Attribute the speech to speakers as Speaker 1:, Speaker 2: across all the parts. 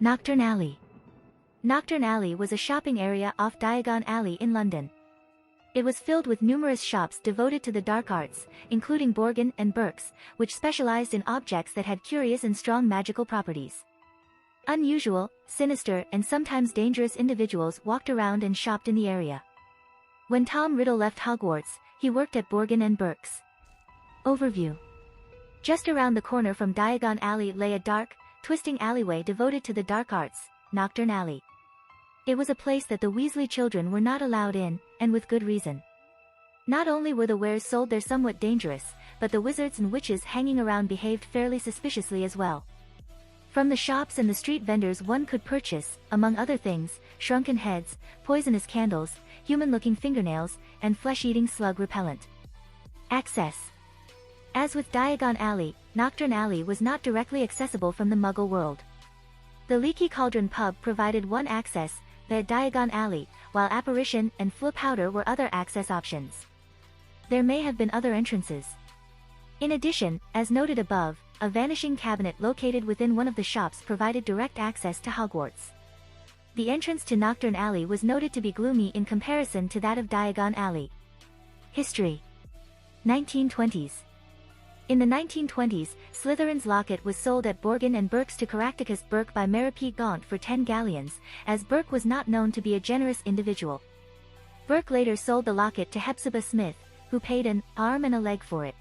Speaker 1: Knockturn Alley. Knockturn Alley was a shopping area off Diagon Alley in London. It was filled with numerous shops devoted to the dark arts, including Borgin and Burke's, which specialized in objects that had curious and strong magical properties. Unusual, sinister, and sometimes dangerous individuals walked around and shopped in the area. When Tom Riddle left Hogwarts, he worked at Borgin and Burke's. Overview. Just around the corner from Diagon Alley lay a dark, twisting alleyway devoted to the dark arts, Knockturn Alley. It was a place that the Weasley children were not allowed in, and with good reason. Not only were the wares sold there somewhat dangerous, but the wizards and witches hanging around behaved fairly suspiciously as well. From the shops and the street vendors one could purchase, among other things, shrunken heads, poisonous candles, human-looking fingernails, and flesh-eating slug repellent. Access. As with Diagon Alley, Knockturn Alley was not directly accessible from the Muggle world. The Leaky Cauldron pub provided one access, via Diagon Alley, while Apparition and Flip Powder were other access options. There may have been other entrances. In addition, as noted above, a vanishing cabinet located within one of the shops provided direct access to Hogwarts. The entrance to Knockturn Alley was noted to be gloomy in comparison to that of Diagon Alley. History. 1920s. In the 1920s, Slytherin's locket was sold at Borgin and Burke's to Caractacus Burke by Meripede Gaunt for 10 galleons, as Burke was not known to be a generous individual. Burke later sold the locket to Hepzibah Smith, who paid an arm and a leg for it.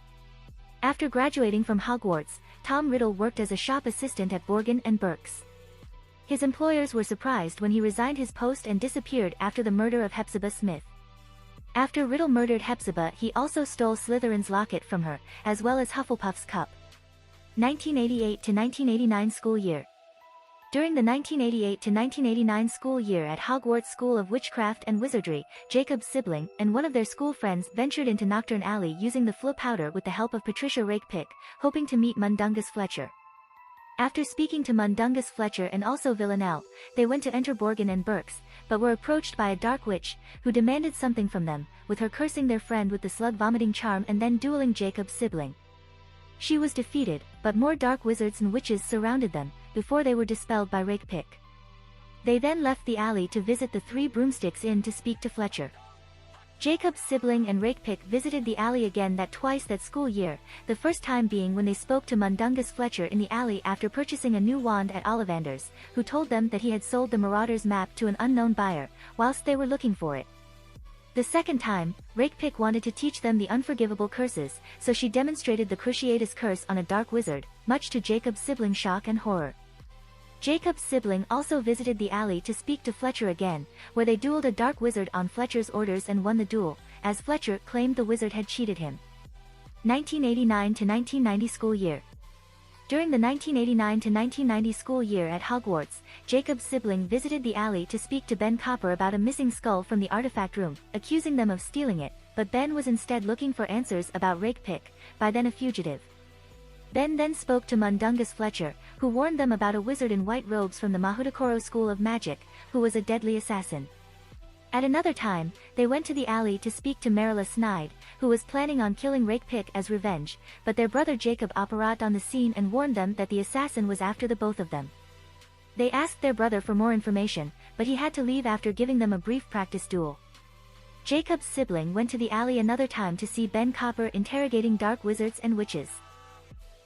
Speaker 1: After graduating from Hogwarts, Tom Riddle worked as a shop assistant at Borgin and Burke's. His employers were surprised when he resigned his post and disappeared after the murder of Hepzibah Smith. After Riddle murdered Hepzibah, he also stole Slytherin's locket from her, as well as Hufflepuff's cup. 1988 to 1989 school year. During the 1988 to 1989 school year at Hogwarts School of Witchcraft and Wizardry, Jacob's sibling and one of their school friends ventured into Knockturn Alley using the Flip Powder with the help of Patricia Rakepick, hoping to meet Mundungus Fletcher. After speaking to Mundungus Fletcher and also Villanelle, they went to enter Borgin and Burke's, but were approached by a dark witch, who demanded something from them, with her cursing their friend with the slug-vomiting charm and then dueling Jacob's sibling. She was defeated, but more dark wizards and witches surrounded them, before they were dispelled by Rakepick. They then left the alley to visit the Three Broomsticks Inn to speak to Fletcher. Jacob's sibling and Rakepick visited the alley again twice that school year, the first time being when they spoke to Mundungus Fletcher in the alley after purchasing a new wand at Ollivander's, who told them that he had sold the Marauder's map to an unknown buyer, whilst they were looking for it. The second time, Rakepick wanted to teach them the unforgivable curses, so she demonstrated the Cruciatus Curse on a dark wizard, much to Jacob's sibling's shock and horror. Jacob's sibling also visited the alley to speak to Fletcher again, where they dueled a dark wizard on Fletcher's orders and won the duel, as Fletcher claimed the wizard had cheated him. 1989 to 1990 school year. During the 1989 to 1990 school year at Hogwarts, Jacob's sibling visited the alley to speak to Ben Copper about a missing skull from the artifact room, accusing them of stealing it, but Ben was instead looking for answers about Rakepick, by then a fugitive. Ben then spoke to Mundungus Fletcher, who warned them about a wizard in white robes from the Mahudakoro School of Magic, who was a deadly assassin. At another time, they went to the alley to speak to Marilla Snide, who was planning on killing Rakepick as revenge, but their brother Jacob arrived on the scene and warned them that the assassin was after the both of them. They asked their brother for more information, but he had to leave after giving them a brief practice duel. Jacob's sibling went to the alley another time to see Ben Copper interrogating dark wizards and witches.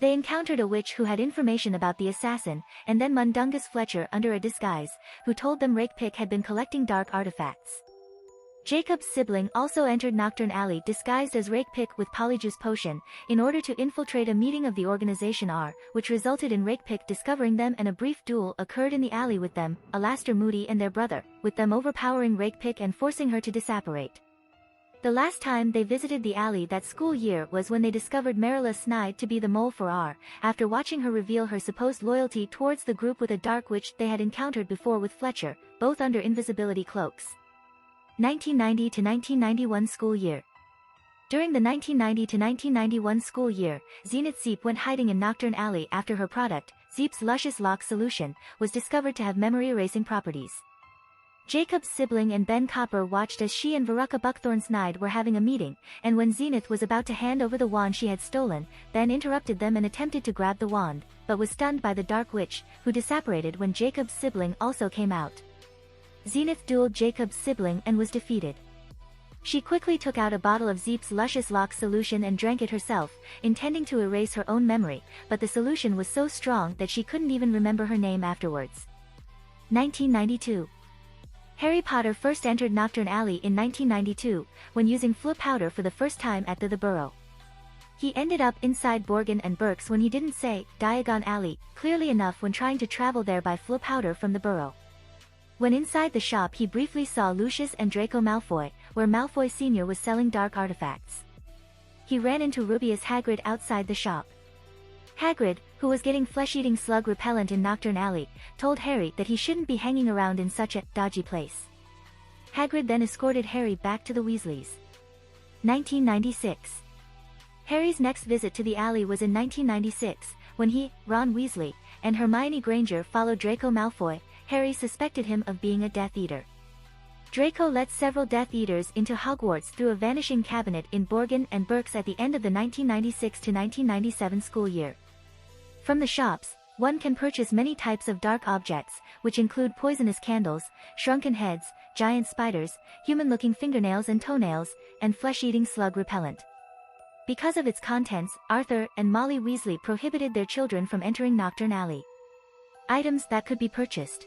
Speaker 1: They encountered a witch who had information about the assassin, and then Mundungus Fletcher under a disguise, who told them Rakepick had been collecting dark artifacts. Jacob's sibling also entered Knockturn Alley disguised as Rakepick with Polyjuice Potion, in order to infiltrate a meeting of the Organization R, which resulted in Rakepick discovering them, and a brief duel occurred in the alley with them, Alastor Moody and their brother, with them overpowering Rakepick and forcing her to disapparate. The last time they visited the alley that school year was when they discovered Marilla Snide to be the mole for R, after watching her reveal her supposed loyalty towards the group with a dark witch they had encountered before with Fletcher, both under invisibility cloaks. 1990 to 1991 school year. During the 1990 to 1991 school year, Zenith Zeep went hiding in Knockturn Alley after her product, Zeep's Luscious Lock Solution, was discovered to have memory erasing properties. Jacob's sibling and Ben Copper watched as she and Veruca Buckthorn's Nide were having a meeting, and when Zenith was about to hand over the wand she had stolen, Ben interrupted them and attempted to grab the wand, but was stunned by the Dark Witch, who disapparated when Jacob's sibling also came out. Zenith dueled Jacob's sibling and was defeated. She quickly took out a bottle of Zeep's luscious lock solution and drank it herself, intending to erase her own memory, but the solution was so strong that she couldn't even remember her name afterwards. 1992. Harry Potter first entered Knockturn Alley in 1992, when using Flip powder for the first time at the Burrow. He ended up inside Borgin and Burke's when he didn't say Diagon Alley clearly enough when trying to travel there by Flip powder from the Burrow. When inside the shop he briefly saw Lucius and Draco Malfoy, where Malfoy Sr. was selling dark artifacts. He ran into Rubius Hagrid outside the shop. Hagrid, who was getting flesh-eating slug repellent in Knockturn Alley, told Harry that he shouldn't be hanging around in such a dodgy place. Hagrid then escorted Harry back to the Weasleys. 1996. Harry's next visit to the alley was in 1996, when he, Ron Weasley, and Hermione Granger followed Draco Malfoy. Harry suspected him of being a Death Eater. Draco let several Death Eaters into Hogwarts through a vanishing cabinet in Borgin and Burke's at the end of the 1996 to 1997 school year. From the shops, one can purchase many types of dark objects, which include poisonous candles, shrunken heads, giant spiders, human-looking fingernails and toenails, and flesh-eating slug repellent. Because of its contents, Arthur and Molly Weasley prohibited their children from entering Knockturn Alley. Items that could be purchased: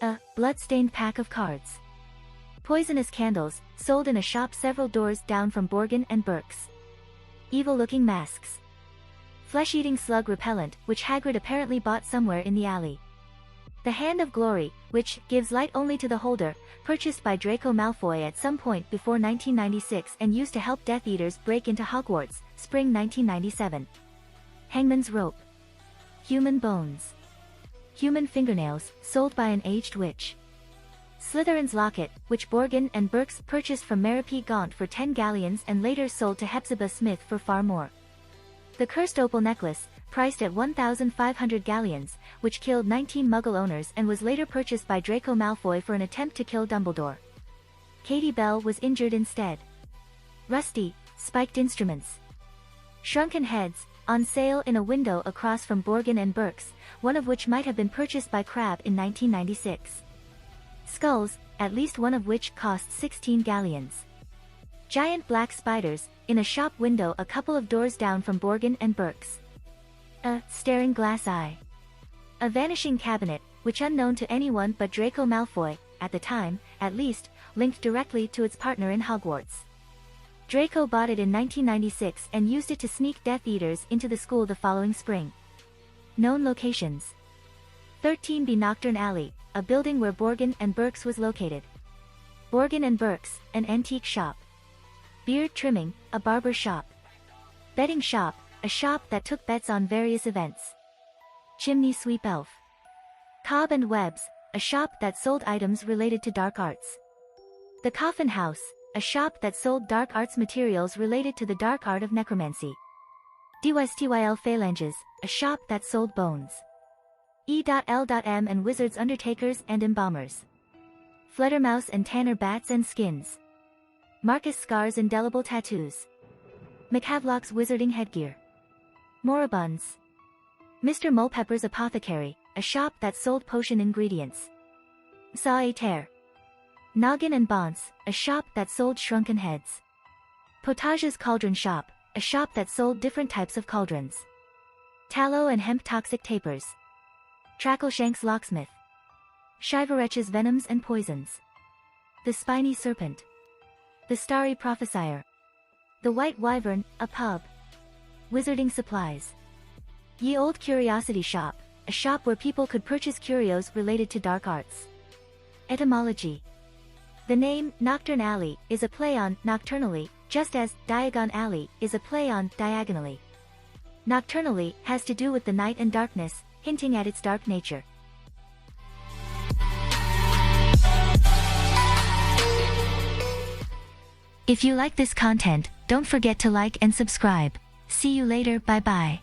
Speaker 1: a blood-stained pack of cards. Poisonous candles, sold in a shop several doors down from Borgin and Burke's. Evil-looking masks. Flesh-eating slug repellent, which Hagrid apparently bought somewhere in the alley. The Hand of Glory, which gives light only to the holder, purchased by Draco Malfoy at some point before 1996 and used to help Death Eaters break into Hogwarts, spring 1997. Hangman's Rope. Human bones. Human fingernails, sold by an aged witch. Slytherin's Locket, which Borgin and Burke's purchased from Merope Gaunt for 10 galleons and later sold to Hepzibah Smith for far more. The Cursed Opal Necklace, priced at 1,500 galleons, which killed 19 Muggle owners and was later purchased by Draco Malfoy for an attempt to kill Dumbledore. Katie Bell was injured instead. Rusty, spiked instruments. Shrunken heads, on sale in a window across from Borgin and Burke's, one of which might have been purchased by Crabbe in 1996. Skulls, at least one of which cost 16 galleons. Giant black spiders, in a shop window a couple of doors down from Borgin and Burke's. A staring glass eye. A vanishing cabinet, which unknown to anyone but Draco Malfoy, at the time, at least, linked directly to its partner in Hogwarts. Draco bought it in 1996 and used it to sneak Death Eaters into the school the following spring. Known locations: 13B Knockturn Alley, a building where Borgin and Burke's was located. Borgin and Burke's, an antique shop. Beard trimming, a barber shop. Betting shop, a shop that took bets on various events. Chimney Sweep Elf. Cobb and Webb's, a shop that sold items related to dark arts. The Coffin House, a shop that sold dark arts materials related to the dark art of necromancy. DYSTYL Phalanges, a shop that sold bones. E.L.M and Wizards Undertakers and Embalmers. Fledermaus and Tanner Bats and Skins. Marcus Scar's Indelible Tattoos. McHavelock's Wizarding Headgear. Moribunds. Mr. Mulpepper's Apothecary, a shop that sold potion ingredients. Saw a Tear. Noggin and Bonce, a shop that sold shrunken heads. Potage's Cauldron Shop, a shop that sold different types of cauldrons. Tallow and Hemp Toxic Tapers. Trackleshank's Locksmith. Shivarech's Venoms and Poisons. The Spiny Serpent. The Starry Prophesier. The White Wyvern, a pub. Wizarding Supplies. Ye Old Curiosity Shop, a shop where people could purchase curios related to dark arts. Etymology. The name, Knockturn Alley, is a play on nocturnally, just as Diagon Alley is a play on diagonally. Nocturnally has to do with the night and darkness, hinting at its dark nature. If you like this content, don't forget to like and subscribe. See you later, bye bye.